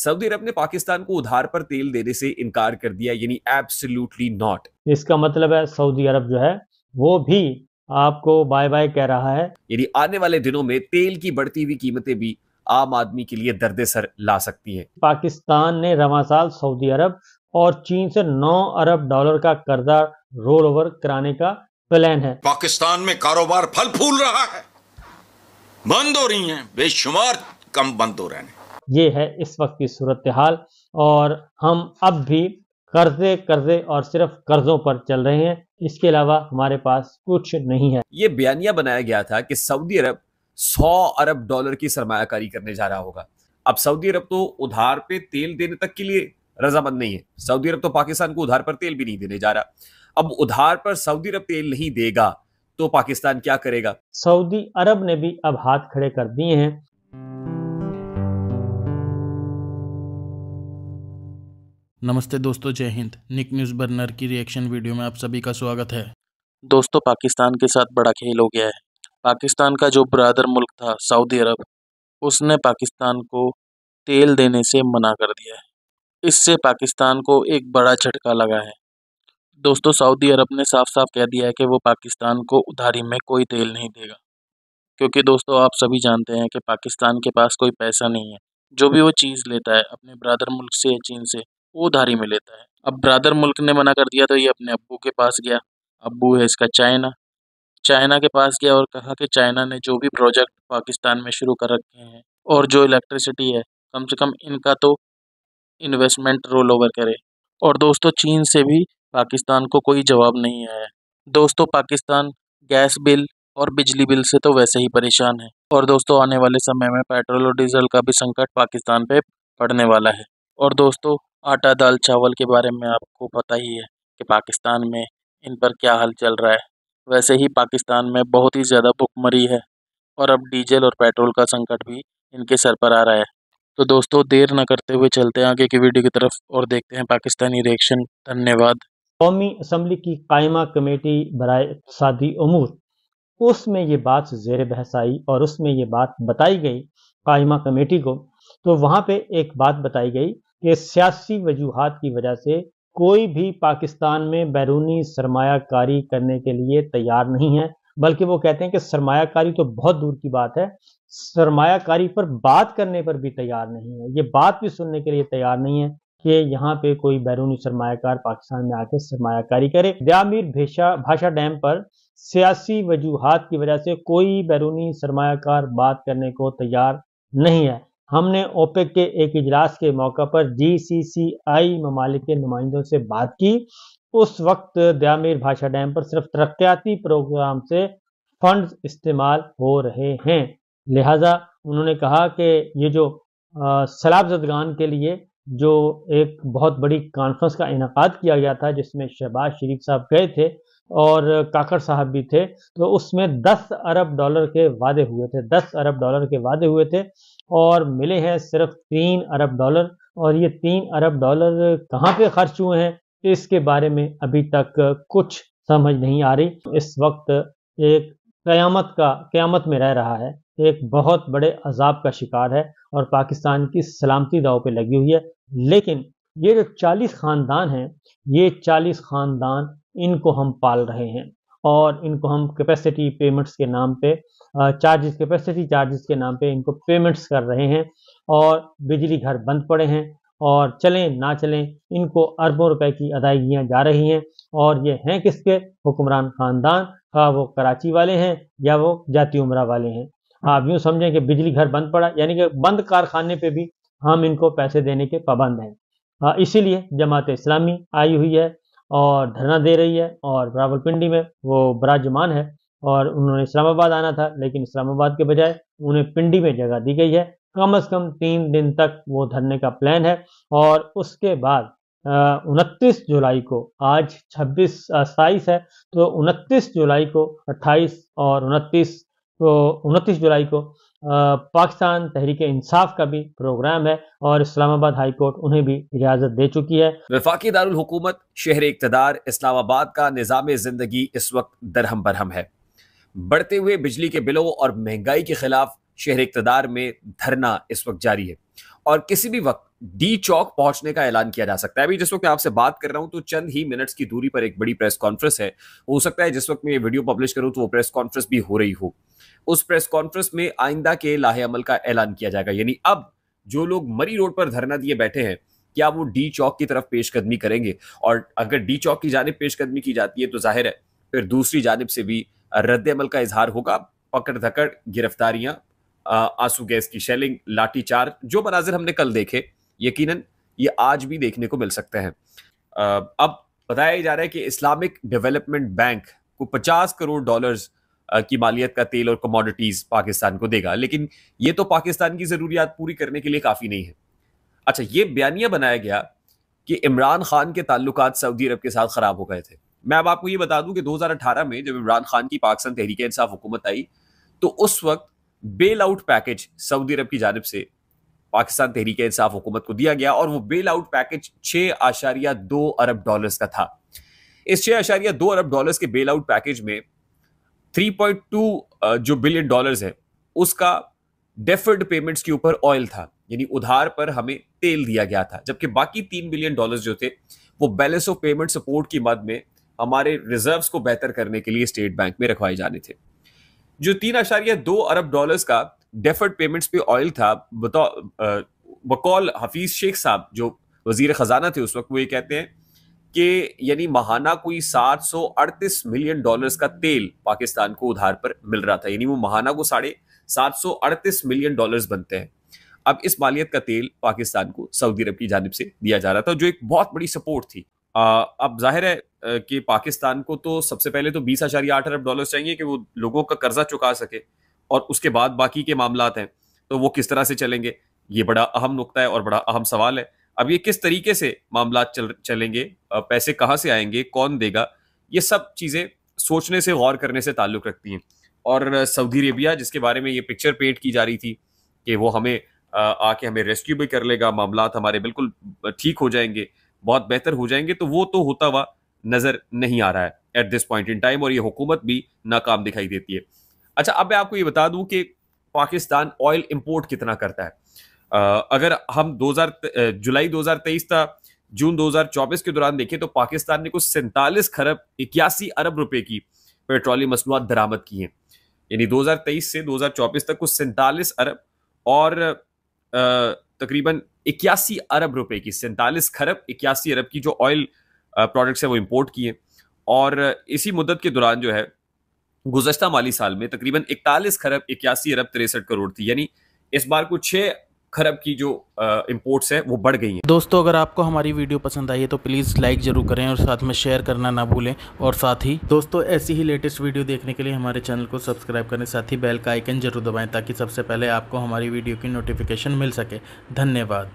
Saudi अरब ने पाकिस्तान को उधार पर तेल देने से इनकार कर दिया, यानी एब्सोल्युटली नॉट। इसका मतलब है सऊदी अरब जो है वो भी आपको बाय बाय कह रहा है। यानी आने वाले दिनों में तेल की बढ़ती हुई कीमतें भी आम आदमी के लिए दर्द-ए-सर ला सकती हैं। पाकिस्तान ने रवां साल सऊदी अरब और चीन से 9 अरब डॉलर का कर्जा रोल ओवर कराने का प्लान है। पाकिस्तान में कारोबार फल फूल रहा है, बंद हो रही हैं, बेशुमार कम बंद हो रहे हैं। ये है इस वक्त की सूरत हाल और हम अब भी कर्जे और सिर्फ कर्जों पर चल रहे हैं, इसके अलावा हमारे पास कुछ नहीं है। ये बयानिया बनाया गया था कि सऊदी अरब 100 अरब डॉलर की सरमायाकारी करने जा रहा होगा। अब सऊदी अरब तो उधार पे तेल देने तक के लिए रजामंद नहीं है। सऊदी अरब तो पाकिस्तान को उधार पर तेल भी नहीं देने जा रहा। अब उधार पर सऊदी अरब तेल नहीं देगा तो पाकिस्तान क्या करेगा? सऊदी अरब ने भी अब हाथ खड़े कर दिए हैं। नमस्ते दोस्तों, जय हिंद। निक न्यूज़ बर्नर की रिएक्शन वीडियो में आप सभी का स्वागत है। दोस्तों, पाकिस्तान के साथ बड़ा खेल हो गया है। पाकिस्तान का जो ब्रदर मुल्क था सऊदी अरब, उसने पाकिस्तान को तेल देने से मना कर दिया है। इससे पाकिस्तान को एक बड़ा झटका लगा है। दोस्तों, सऊदी अरब ने साफ साफ कह दिया है कि वो पाकिस्तान को उधारी में कोई तेल नहीं देगा, क्योंकि दोस्तों आप सभी जानते हैं कि पाकिस्तान के पास कोई पैसा नहीं है। जो भी वो चीज़ लेता है अपने ब्रदर मुल्क से या चीन से, वो उधारी में लेता है। अब ब्रदर मुल्क ने मना कर दिया तो ये अपने अब्बू के पास गया। अब्बू है इसका चाइना के पास गया और कहा कि चाइना ने जो भी प्रोजेक्ट पाकिस्तान में शुरू कर रखे हैं और जो इलेक्ट्रिसिटी है, कम से कम इनका तो इन्वेस्टमेंट रोल ओवर करे। और दोस्तों, चीन से भी पाकिस्तान को कोई जवाब नहीं आया है। दोस्तों, पाकिस्तान गैस बिल और बिजली बिल से तो वैसे ही परेशान है और दोस्तों आने वाले समय में पेट्रोल और डीजल का भी संकट पाकिस्तान पे पड़ने वाला है। और दोस्तों, आटा दाल चावल के बारे में आपको पता ही है कि पाकिस्तान में इन पर क्या हाल चल रहा है। वैसे ही पाकिस्तान में बहुत ही ज़्यादा भुखमरी है और अब डीजल और पेट्रोल का संकट भी इनके सर पर आ रहा है। तो दोस्तों, देर न करते हुए चलते हैं आगे की वीडियो की तरफ और देखते हैं पाकिस्तानी रिएक्शन। धन्यवाद। कौमी असम्बली की कायमा कमेटी बराए इक़्तिसादी उमूर, उसमें ये बात ज़ेर बहस आई और उसमें ये बात बताई गई कायमा कमेटी को। तो वहाँ पे एक बात बताई गई कि सियासी वजूहात की वजह से कोई भी पाकिस्तान में बैरूनी सरमायाकारी करने के लिए तैयार नहीं है, बल्कि वो कहते हैं कि सरमायाकारी तो बहुत दूर की बात है, सरमायाकारी पर बात करने पर भी तैयार नहीं है। ये बात भी सुनने के लिए तैयार नहीं है कि यहाँ पे कोई बैरूनी सरमायाकार पाकिस्तान में आके सरमायाकारी करे। दयामीर भाषा डैम पर सियासी वजूहात की वजह से कोई बैरूनी सरमायाकार बात करने को तैयार नहीं है। हमने ओपेक के एक इजलास के मौका पर GCCI ममालिक के नुमाइंदों से बात की। उस वक्त दयामीर भाषा डैम पर सिर्फ तरक्याती प्रोग्राम से फंड्स इस्तेमाल हो रहे हैं। लिहाजा उन्होंने कहा कि ये जो सैलाब ज़दगान के लिए जो एक बहुत बड़ी कॉन्फ्रेंस का इनेकाद किया गया था, जिसमें शहबाज शरीफ साहब गए थे और काकड़ साहब भी थे, तो उसमें 10 अरब डॉलर के वादे हुए थे। 10 अरब डॉलर के वादे हुए थे और मिले हैं सिर्फ 3 अरब डॉलर। और ये 3 अरब डॉलर कहाँ पे खर्च हुए हैं, इसके बारे में अभी तक कुछ समझ नहीं आ रही। इस वक्त एक क़यामत में रह रहा है, एक बहुत बड़े अजाब का शिकार है और पाकिस्तान की सलामती दांव पे लगी हुई है। लेकिन ये जो 40 ख़ानदान हैं, ये 40 ख़ानदान, इनको हम पाल रहे हैं और इनको हम कैपेसिटी पेमेंट्स के नाम पे कैपेसिटी चार्जेस के नाम पे इनको पेमेंट्स कर रहे हैं और बिजली घर बंद पड़े हैं और चलें ना चलें इनको अरबों रुपए की अदायगियाँ जा रही हैं। और ये हैं किसके? हुक्मरान ख़ानदान, हाँ वो कराची वाले हैं या वो जाती उमरा वाले हैं। आप यूँ समझें कि बिजली घर बंद पड़ा, यानी कि बंद कारखाने पे भी हम इनको पैसे देने के पाबंद हैं। इसीलिए जमात इस्लामी आई हुई है और धरना दे रही है और रावलपिंडी में वो बराजमान है और उन्होंने इस्लामाबाद आना था, लेकिन इस्लामाबाद के बजाय उन्हें पिंडी में जगह दी गई है। कम से कम 3 दिन तक वो धरने का प्लान है और उसके बाद 29 जुलाई को, आज 27 है, तो 29 जुलाई को, 28 और 29 जुलाई को पाकिस्तान तहरीक इंसाफ का भी प्रोग्राम है और इस्लामाबाद हाई कोर्ट उन्हें भी इजाज़त दे चुकी है। वफाकी दारुल हुकूमत शहर इक़्तिदार इस्लामाबाद का निज़ाम ज़िंदगी इस वक्त दरहम बरहम है। बढ़ते हुए बिजली के बिलों और महंगाई के खिलाफ शहर इक़्तिदार में धरना इस वक्त जारी है और किसी भी वक्त डी चौक पहुंचने का ऐलान किया जा सकता है। अभी जिस वक्त मैं आपसे बात कर रहा हूं तो चंद ही मिनट्स की दूरी पर एक बड़ी प्रेस कॉन्फ्रेंस है। हो सकता है जिस वक्त मैं ये वीडियो पब्लिश करूं तो वो प्रेस कॉन्फ्रेंस भी हो रही हो। उस प्रेस कॉन्फ्रेंस में आइंदा के लाहे अमल का ऐलान किया जाएगा, यानी अब जो लोग मरी रोड पर धरना दिए बैठे हैं क्या वो डी चौक की तरफ पेशकदमी करेंगे, और अगर डी चौक की जानिब पेशकदमी की जाती है तो जाहिर है फिर दूसरी जानिब से भी रद्द अमल का इजहार होगा। पकड़ धकड़, गिरफ्तारियां, आंसू गैस की शेलिंग, लाठीचार्ज, जो मनाजिर हमने कल देखे यकीनन ये आज भी देखने को मिल सकते हैं। अब बताया जा रहा है कि इस्लामिक डेवलपमेंट बैंक को $50 करोड़ की मालियत का तेल और कमोडिटीज पाकिस्तान को देगा, लेकिन ये तो पाकिस्तान की जरूरियात पूरी करने के लिए काफी नहीं है। अच्छा, ये बयानिया बनाया गया कि इमरान खान के ताल्लुकात सऊदी अरब के साथ खराब हो गए थे। मैं अब आपको ये बता दूं कि 2018 में जब इमरान खान की पाकिस्तान तहरीक इंसाफ हुकूमत आई तो उस वक्त बेल आउट पैकेज सऊदी अरब की जानिब से पाकिस्तान तहरीक इंसाफ हुकूमत को दिया गया, और वो बेल आउट पैकेज $6.2 अरब का था। इस $6.2 अरब के बेल आउट पैकेज में 3.2 जो बिलियन डॉलर्स है उसका डेफर्ड पेमेंट्स के ऊपर ऑयल था, यानी उधार पर हमें तेल दिया गया था, जबकि बाकी $3 बिलियन जो थे वो बैलेंस ऑफ पेमेंट सपोर्ट की मद में हमारे रिजर्व्स को बेहतर करने के लिए स्टेट बैंक में रखवाए जाने थे। जो $3.2 अरब का डेफर्ड पेमेंट्स पे ऑयल था, बकौल हफीज शेख साहब जो वजीर खजाना थे उस वक्त, वो ये कहते हैं कि यानी माहाना कोई $738 मिलियन का तेल पाकिस्तान को उधार पर मिल रहा था, यानी वो माहाना को $738 मिलियन बनते हैं। अब इस मालियत का तेल पाकिस्तान को सऊदी अरब की जानिब से दिया जा रहा था, जो एक बहुत बड़ी सपोर्ट थी। अब जाहिर है कि पाकिस्तान को तो सबसे पहले तो $20.8 अरब चाहिए कि वो लोगों का कर्जा चुका सके, और उसके बाद बाकी के मामलात हैं तो वो किस तरह से चलेंगे, ये बड़ा अहम नुक्ता है और बड़ा अहम सवाल है। अब ये किस तरीके से मामलात चलेंगे, पैसे कहाँ से आएंगे, कौन देगा, ये सब चीज़ें सोचने से, गौर करने से ताल्लुक़ रखती हैं। और सऊदी अरेबिया जिसके बारे में ये पिक्चर पेंट की जा रही थी कि वो हमें आके हमें रेस्क्यू भी कर लेगा, मामलात हमारे बिल्कुल ठीक हो जाएंगे, बहुत बेहतर हो जाएंगे, तो वो तो होता हुआ नज़र नहीं आ रहा है at this point in time, और ये हुकूमत भी नाकाम दिखाई देती है। अच्छा, अब मैं आपको ये बता दूं कि पाकिस्तान ऑयल इंपोर्ट कितना करता है। अगर हम जुलाई 2023 था जून 2024 के दौरान देखें तो पाकिस्तान ने कुछ 47 खरब 81 अरब रुपए की पेट्रोलियम मसनूआत दरामद की हैं, यानी 2023 से 2024 तक कुछ 47 अरब और तकरीबन 81 अरब रुपए की, 47 खरब 81 अरब की जो ऑयल प्रोडक्ट्स है वो इंपोर्ट किए। और इसी मुद्दत के दौरान जो है गुज़श्ता माली साल में तकरीबन 41 खरब 81 अरब 63 करोड़ थी, यानी इस बार कुछ 6 खरब की जो इंपोर्ट्स है वो बढ़ गई हैं। दोस्तों, अगर आपको हमारी वीडियो पसंद आई है तो प्लीज़ लाइक ज़रूर करें और साथ में शेयर करना ना भूलें, और साथ ही दोस्तों ऐसी ही लेटेस्ट वीडियो देखने के लिए हमारे चैनल को सब्सक्राइब करें, साथ ही बेल का आइकन जरूर दबाएं ताकि सबसे पहले आपको हमारी वीडियो की नोटिफिकेशन मिल सके। धन्यवाद।